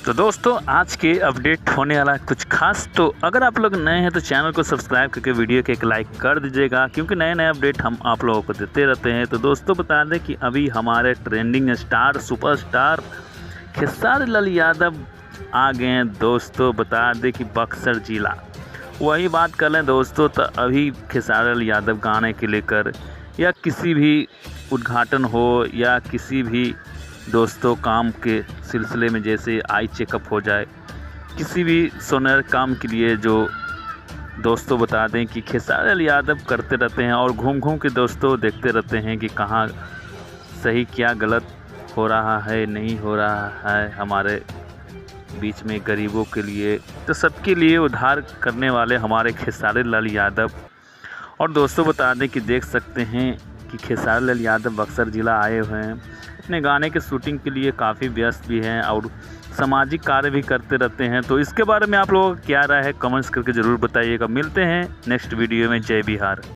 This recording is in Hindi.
तो दोस्तों आज के अपडेट होने वाला कुछ खास। तो अगर आप लोग नए हैं तो चैनल को सब्सक्राइब करके वीडियो के एक लाइक कर दीजिएगा, क्योंकि नए नए अपडेट हम आप लोगों को देते रहते हैं। तो दोस्तों बता दें कि अभी हमारे trending star superstar Khesari Lal Yadav आ गए हैं। दोस्तों बता दें कि बक्सर जिला, वही बात कर लें दोस्तों, तो अभी खेसारी लाल यादव गाने के लेकर या किसी भी उद्घाटन हो या किसी भी दोस्तों काम के सिलसिले में, जैसे आई चेकअप हो जाए, किसी भी सोनर काम के लिए, जो दोस्तों बता दें कि खेसारी लाल यादव करते रहते हैं और घूम घूम के दोस्तों देखते रहते हैं कि कहाँ सही क्या गलत हो रहा है, नहीं हो रहा है हमारे बीच में गरीबों के लिए, तो सबके लिए उद्धार करने वाले हमारे खेसारी लाल यादव। और दोस्तों बता दें कि देख सकते हैं कि खेसारी लाल यादव बक्सर ज़िला आए हुए हैं, अपने गाने के शूटिंग के लिए काफ़ी व्यस्त भी हैं और सामाजिक कार्य भी करते रहते हैं। तो इसके बारे में आप लोगों का क्या राय है, कमेंट्स करके ज़रूर बताइएगा। मिलते हैं नेक्स्ट वीडियो में। जय बिहार।